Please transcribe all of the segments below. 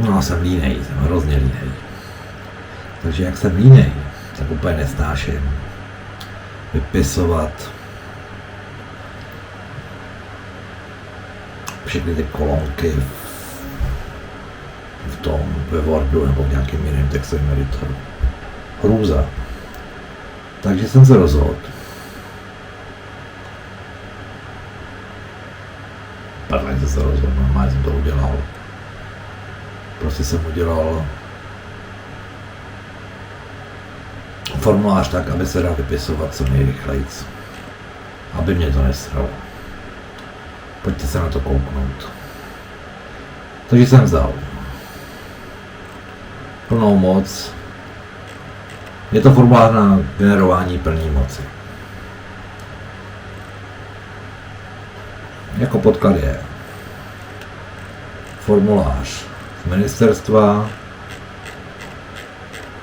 No a jsem línej, jsem hrozně línej. Takže jak jsem línej, tak úplně nesnáším vypisovat všechny ty kolonky v tom, ve Wordu nebo v nějakém jiném textovém editoru. Hrůza. Takže jsem se rozhodl. Pardon, jsem se rozhodl, normálně jsem to udělal. Prostě jsem udělal formulář tak, aby se dal vypisovat co nejrychleji. Aby mě to nesralo. Pojďte se na to kouknout. Takže jsem vzal plnou moc. Je to formulář na generování plné moci. Jako podklad je formulář z ministerstva.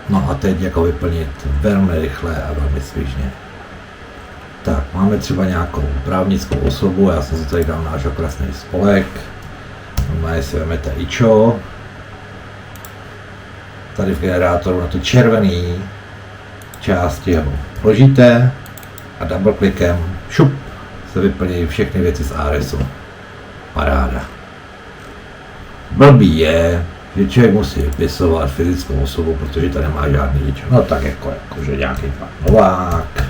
No a teď jako vyplnit velmi rychle a velmi svižně. Tak, máme třeba nějakou právnickou osobu, já jsem si tady dal náš okrasný spolek. Normálně si vezmete ičo. Tady v generátoru na tu červený části ho vložíte a double klikem šup se vyplní všechny věci z ARESu. Paráda. Blbý je, že člověk musí vypisovat fyzickou osobu, protože tady nemá žádný ičo. No tak jakože nějaký pan Novák.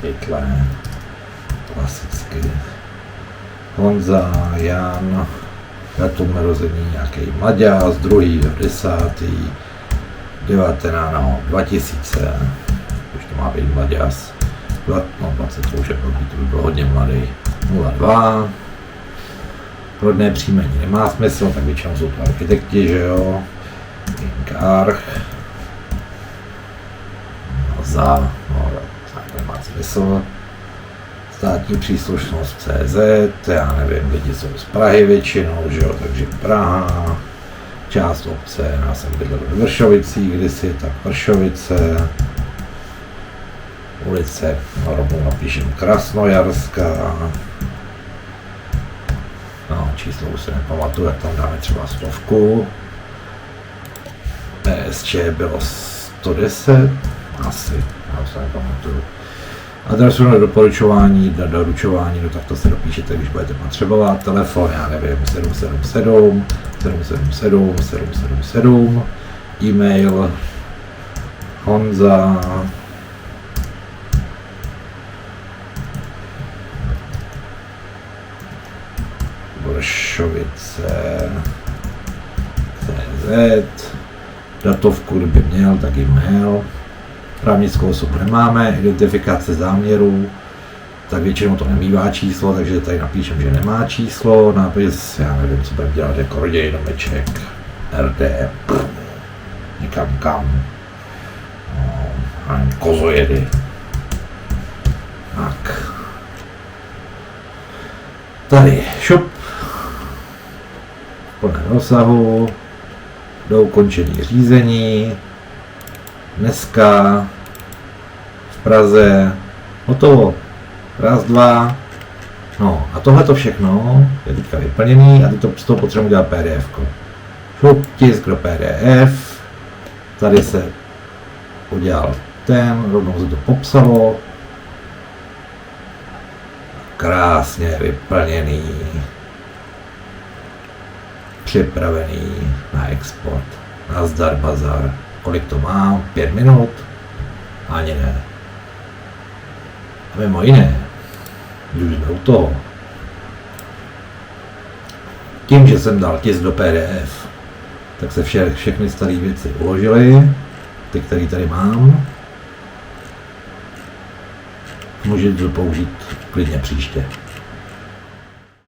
Pytle, klasicky. Honza, Jan, datum narození nějaký Maďas, 2.10.2000, už to má být Maďas, 20, to už je blbý, to by bylo hodně mladý, 02. Rodné příjmení nemá smysl, tak většinou jsou to architekti, že jo, Inkarch, tak nemá smysl. Státní příslušnost CZ, já nevím, lidi jsou z Prahy většinou, že jo, takže Praha, část obce, já jsem bydlel ve Vršovicích kdysi, tak Vršovice, ulice, rovnou napíšem Krasnojarská, no, číslo už se nepamatuju, jak tam dáme třeba 100, PSČ bylo 110, asi, já se nepamatuju. Adresu na doporučování, na doručování, no tak to se dopíšete, když budete potřebovat. Telefon, já nevím, 777, 777, 777, e-mail, Honza, Vršovice, CZ, datovku, kdyby měl, tak e-mail. Právnickou osobu nemáme, identifikace záměrů, tak většinou to nemývá číslo, takže tady napíšem, že nemá číslo, nápis, já nevím, co budeme dělat, jako rodinný domeček, RD, někam kam, no, kozojedy, tak, tady šup, v plném rozsahu, do ukončení řízení, dneska v Praze, hotovo, raz, dva, no a tohle to všechno je teďka vyplněný a teď to z toho potřebuji udělat PDF. Šup, tisk do PDF, tady se udělal rovnou se to popsalo, krásně vyplněný, připravený na export, nazdar bazar. Kolik to mám? 5 minut? Ani ne. A mimo jiné, když jsme u toho, tím, že jsem dal tisk do PDF, tak se všechny staré věci uložily, ty, které tady mám. Můžete to použít klidně příště.